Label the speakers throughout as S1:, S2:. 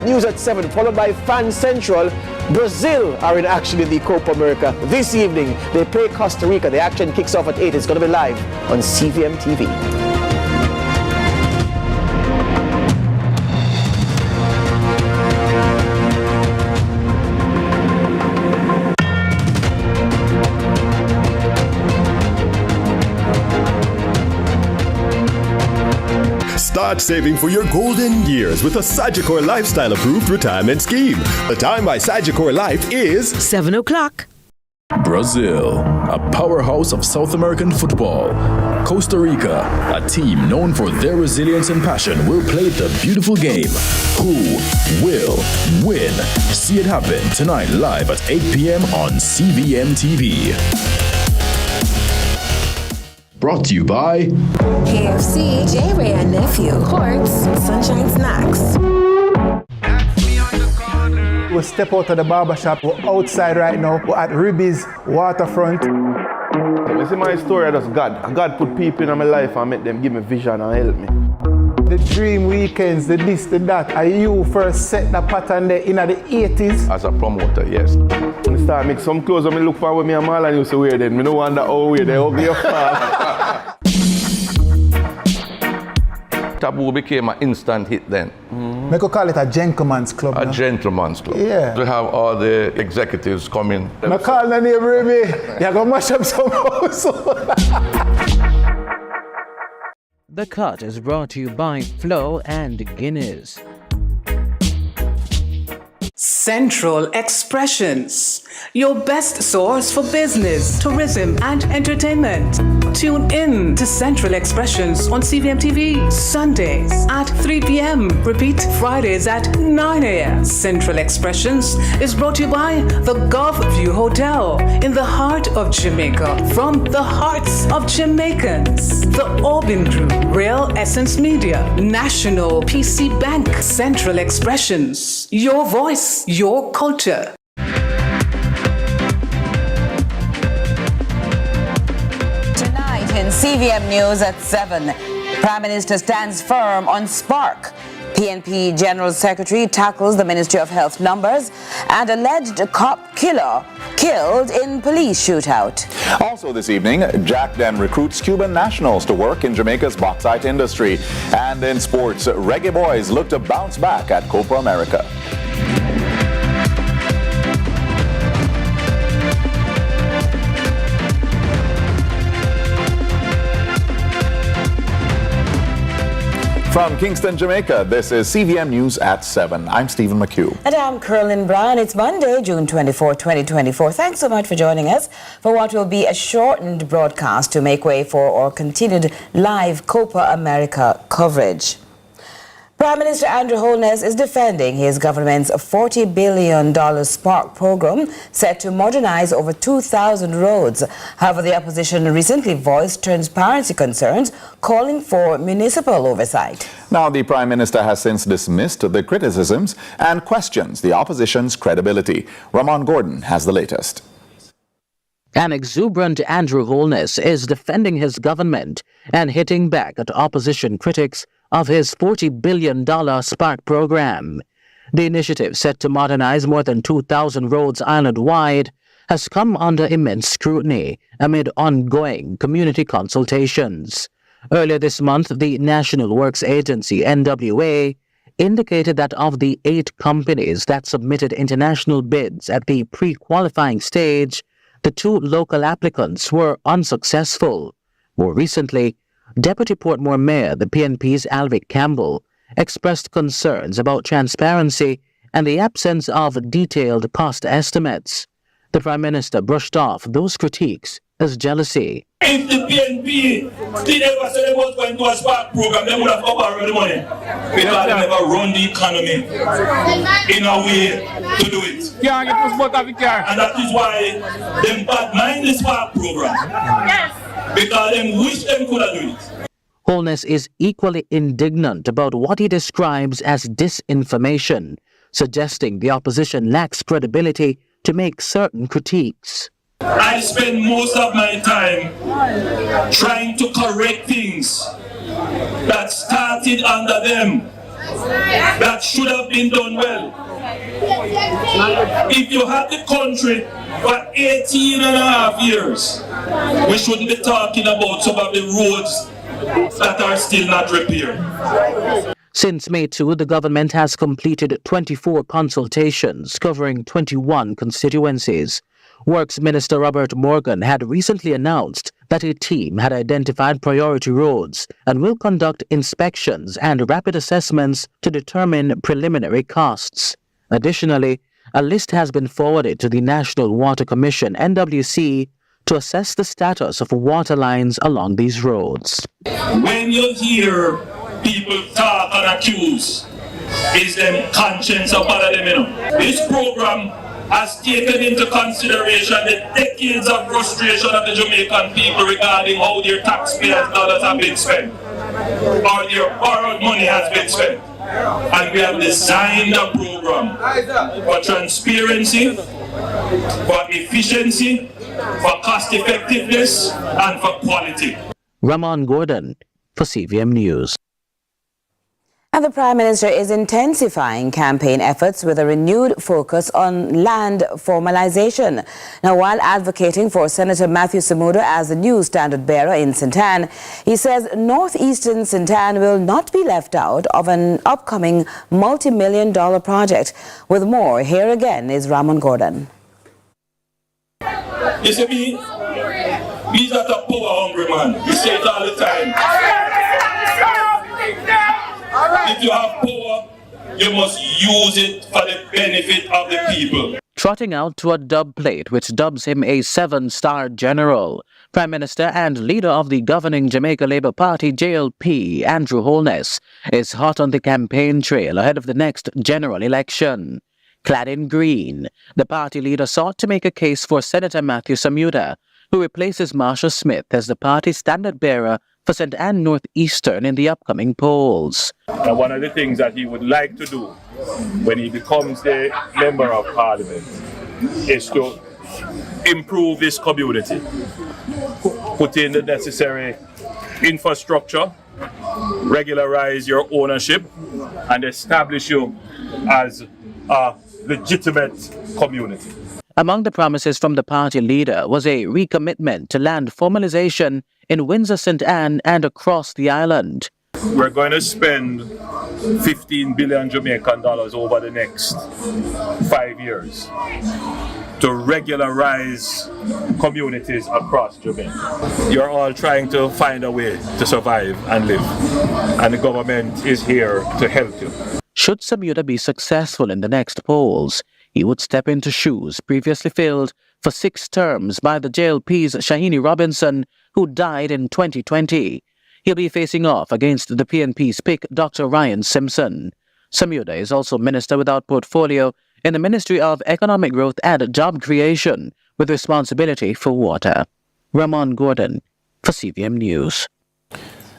S1: News at 7, followed by Fan Central. Brazil are in action in the Copa America. This evening, they play Costa Rica. The action kicks off at 8. It's going to be live on CVM TV.
S2: Start saving for your golden years with a Sagicor Lifestyle Approved Retirement Scheme. The time by Sagicor Life is
S3: 7 o'clock.
S4: Brazil, a powerhouse of South American football. Costa Rica, a team known for their resilience and passion, will play the beautiful game. Who will win? See it happen tonight live at 8 p.m. on CVM TV. Brought to you by
S3: KFC, J-Ray and Nephew, Quartz, Sunshine Snacks.
S5: We step out of the barbershop. We're outside right now. We're at Ribby's waterfront.
S6: You see my story, I just God put people in my life and make them give me vision and help me.
S5: The dream weekends, the this, the that. Are you first set the pattern there in the 80s?
S6: As a promoter, yes. When I start make some clothes and I look for what me and Marlon used to wear then. I don't wonder how weird they ugly up. Taboo became an instant hit then.
S5: We could call it a gentleman's club.
S6: A
S5: no?
S6: gentleman's club.
S5: Yeah.
S6: To have all the executives come in.
S5: I call the name Ribby. You're going to mash up some house.
S7: The Cut is brought to you by Flow and Guinness.
S8: Central Expressions, your best source for business, tourism, and entertainment. Tune in to Central Expressions on CVM TV Sundays at 3 p.m. Repeat Fridays at 9 a.m. Central Expressions is brought to you by the Gulf View Hotel in the heart of Jamaica, from the hearts of Jamaicans. The Orbin Group, Real Essence Media, National PC Bank, Central Expressions, your voice, your culture.
S9: Tonight in CVM News at 7, Prime Minister stands firm on Spark. PNP General Secretary tackles the Ministry of Health numbers, and alleged cop killer killed in police shootout.
S10: Also this evening, Jack Den recruits Cuban nationals to work in Jamaica's bauxite industry. And in sports, Reggae Boys look to bounce back at Copa America. From Kingston, Jamaica, this is CVM News at 7. I'm Stephen McHugh.
S9: And I'm Curlin Brown. It's Monday, June 24, 2024. Thanks so much for joining us for what will be a shortened broadcast to make way for our continued live Copa America coverage. Prime Minister Andrew Holness is defending his government's $40 billion Spark program set to modernize over 2,000 roads. However, the opposition recently voiced transparency concerns, calling for municipal oversight.
S10: Now, the Prime Minister has since dismissed the criticisms and questions the opposition's credibility. Ramon Gordon has the latest.
S7: An exuberant Andrew Holness is defending his government and hitting back at opposition critics of his $40 billion Spark program. The initiative, set to modernize more than 2,000 roads island-wide, has come under immense scrutiny amid ongoing community consultations. Earlier this month, the National Works Agency, NWA, indicated that of the 8 companies that submitted international bids at the pre-qualifying stage, the 2 local applicants were unsuccessful. More recently, Deputy Portmore Mayor, the PNP's Alvick Campbell, expressed concerns about transparency and the absence of detailed cost estimates. The Prime Minister brushed off those critiques as jealousy.
S11: If the PNP did ever say they was going to a Spark program, they would have borrowed the money. Because they never run the economy in a way to do it. And that is why they bad mind the Spark program. Yes. Because they wish them could have done it.
S7: Holness is equally indignant about what he describes as disinformation, suggesting the opposition lacks credibility to make certain critiques.
S11: I spend most of my time trying to correct things that started under them that should have been done well. If you had the country for 18 and a half years, we shouldn't be talking about some of the roads that are still not repaired.
S7: Since May 2, the government has completed 24 consultations covering 21 constituencies. Works Minister Robert Morgan had recently announced that a team had identified priority roads and will conduct inspections and rapid assessments to determine preliminary costs. Additionally, a list has been forwarded to the National Water Commission, NWC, to assess the status of water lines along these roads.
S11: When you hear people talk and accuse, is them conscience of all of them, you know. This program has taken into consideration the decades of frustration of the Jamaican people regarding how their taxpayers' dollars have been spent, or their borrowed money has been spent. And we have designed a program for transparency, for efficiency, for cost effectiveness, and for quality.
S7: Ramon Gordon for CVM News.
S9: And the Prime Minister is intensifying campaign efforts with a renewed focus on land formalization. Now, while advocating for Senator Matthew Samuda as the new standard bearer in St. Ann, he says northeastern St. Ann will not be left out of an upcoming multi-million-dollar project. With more, here again is Ramon Gordon.
S11: You see me? He's not a power-hungry man. We say it all the time. If you have power, you must use it for the benefit of the people.
S7: Trotting out to a dub plate which dubs him a 7-star general, Prime Minister and leader of the governing Jamaica Labour Party, JLP, Andrew Holness, is hot on the campaign trail ahead of the next general election. Clad in green, the party leader sought to make a case for Senator Matthew Samuda, who replaces Marsha Smith as the party's standard-bearer for St. Ann Northeastern in the upcoming polls.
S12: And one of the things that he would like to do when he becomes the Member of Parliament is to improve this community, put in the necessary infrastructure, regularize your ownership, and establish you as a legitimate community.
S7: Among the promises from the party leader was a recommitment to land formalization in Windsor, St. Ann and across the island.
S12: We're going to spend 15 billion Jamaican dollars over the next 5 years to regularize communities across Jamaica. You're all trying to find a way to survive and live, and the government is here to help you.
S7: Should Samuda be successful in the next polls, he would step into shoes previously filled for 6 terms by the JLP's Shahini Robinson, who died in 2020. He'll be facing off against the PNP's pick, Dr. Ryan Simpson. Samuda is also Minister without portfolio in the Ministry of Economic Growth and Job Creation, with responsibility for water. Ramon Gordon for CVM News.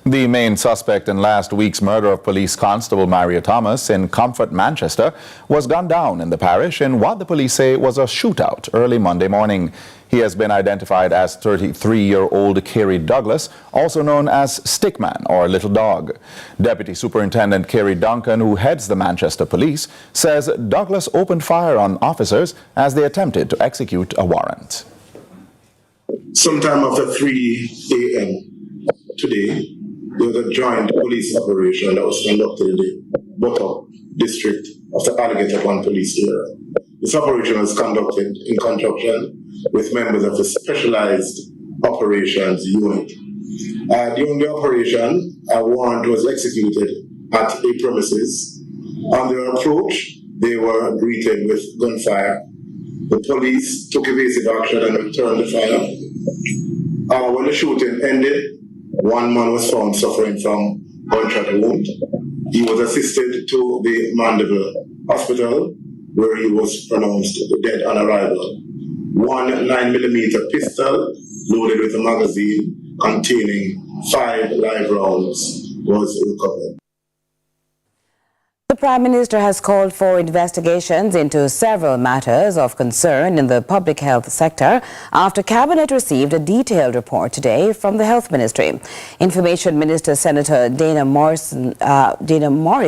S10: The main suspect in last week's murder of police constable Maria Thomas in Comfort, Manchester, was gunned down in the parish in what the police say was a shootout early Monday morning. He has been identified as 33-year-old Kerry Douglas, also known as Stickman or Little Dog. Deputy Superintendent Kerry Duncan, who heads the Manchester Police, says Douglas opened fire on officers as they attempted to execute a warrant.
S13: Sometime after 3 a.m. today, there was a joint police operation that was conducted in the Bottom district of the Alligator One police area. This operation was conducted in conjunction with members of the Specialized Operations Unit. During the operation, a warrant was executed at a premises. On their approach, they were greeted with gunfire. The police took evasive action and returned the fire. When the shooting ended, one man was found suffering from gunshot wound. He was assisted to the Mandeville Hospital, where he was pronounced dead on arrival. One 9mm pistol loaded with a magazine containing 5 live rounds was recovered.
S9: The Prime Minister has called for investigations into several matters of concern in the public health sector after Cabinet received a detailed report today from the Health Ministry. Information Minister Senator Dana Morris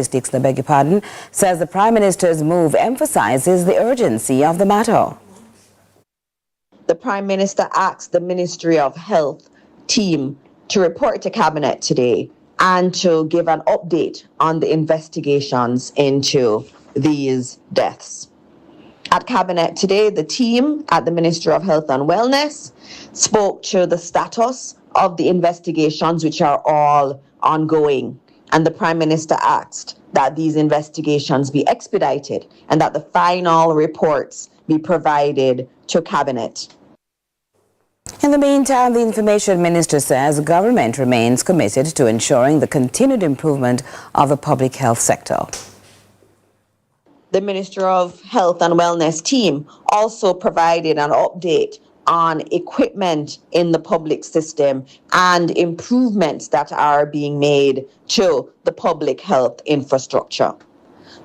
S9: Dixon, says the Prime Minister's move emphasizes the urgency of the matter.
S14: The Prime Minister asked the Ministry of Health team to report to Cabinet today and to give an update on the investigations into these deaths. At Cabinet today, the team at the Ministry of Health and Wellness spoke to the status of the investigations, which are all ongoing. And the Prime Minister asked that these investigations be expedited and that the final reports be provided to Cabinet.
S9: In the meantime, the Information Minister says government remains committed to ensuring the continued improvement of the public health sector.
S14: The Ministry of Health and Wellness team also provided an update on equipment in the public system and improvements that are being made to the public health infrastructure.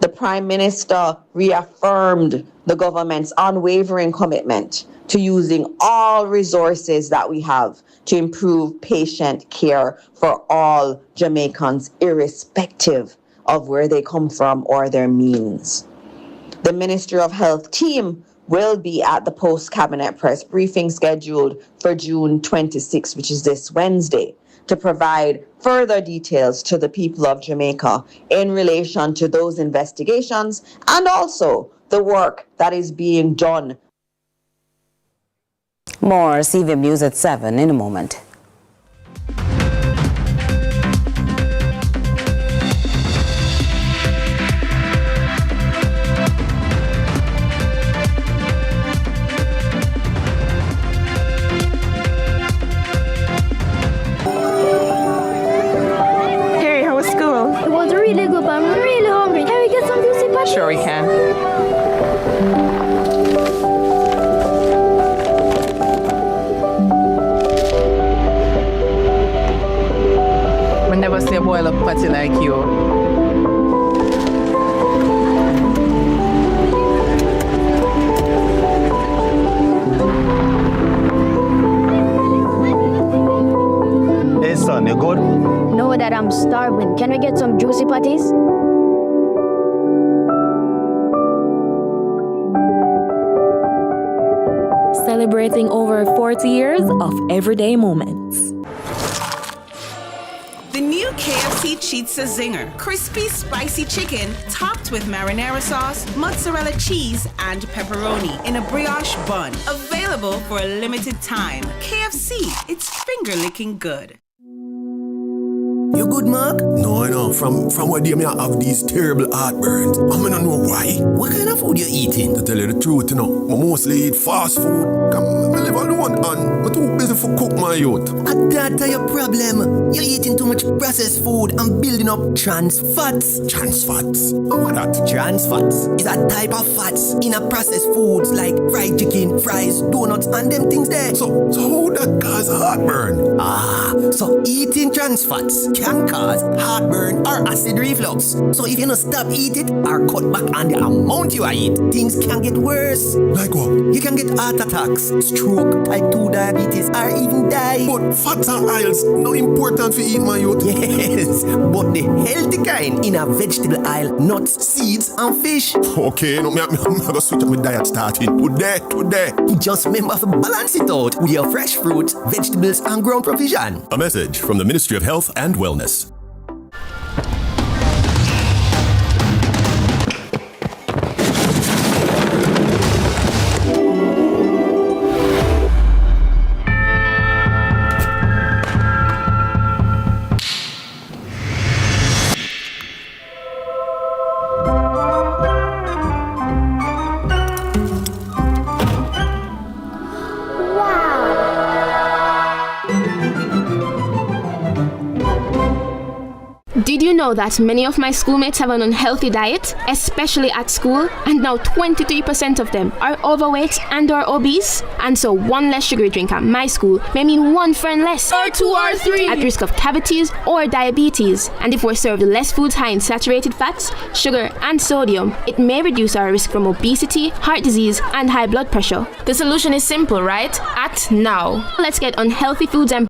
S14: The Prime Minister reaffirmed the government's unwavering commitment to using all resources that we have to improve patient care for all Jamaicans, irrespective of where they come from or their means. The Ministry of Health team will be at the post-cabinet press briefing scheduled for June 26, which is this Wednesday, to provide further details to the people of Jamaica in relation to those investigations and also the work that is being done.
S9: More CVM News at 7 in a moment.
S15: Harry, how was school? It was really good, but I'm really hungry. Can we get some juicy pasta? Sure we can. Never see a boil up patty like you.
S16: Hey son, you good?
S15: No, Dad, I'm starving. Can we get some juicy patties?
S17: Celebrating over 40 years of everyday moments.
S18: The new KFC Chizza Zinger. Crispy, spicy chicken topped with marinara sauce, mozzarella cheese, and pepperoni in a brioche bun. Available for a limited time. KFC, it's finger-licking good.
S19: You good, Mark? No, I know. From where they may have these terrible heartburns. I don't know why. What kind of food you eating? To tell you the truth, I mostly eat fast food. I live alone and I'm too busy for cook my youth. That's your problem. You're eating too much processed food and building up trans fats. Trans fats? What that? Trans fats is a type of fats in a processed foods like fried chicken, fries, donuts, and them things there. So how that cause heartburn? So eating trans fats can cause heartburn or acid reflux. So if you don't stop eat it or cut back on the amount you eat, things can get worse. Like what? You can get heart attacks, stroke, type 2 diabetes, or even die. But fats and oils not important for eat, my youth. Yes, but the healthy kind in a vegetable aisle, nuts, seeds, and fish. Okay, no, I'm gonna switch up my diet starting today. Just remember to balance it out with your fresh fruits, vegetables, and ground provision.
S2: A message from the Ministry of Health and Wellness.
S15: Did you know that many of my schoolmates have an unhealthy diet, especially at school? And now 23% of them are overweight and or obese. And so one less sugary drink at my school may mean one friend less, or 2 or 3, at risk of cavities or diabetes. And if we're served less foods high in saturated fats, sugar and sodium, it may reduce our risk from obesity, heart disease and high blood pressure.
S20: The solution is simple, right? Act now.
S15: Let's get unhealthy foods and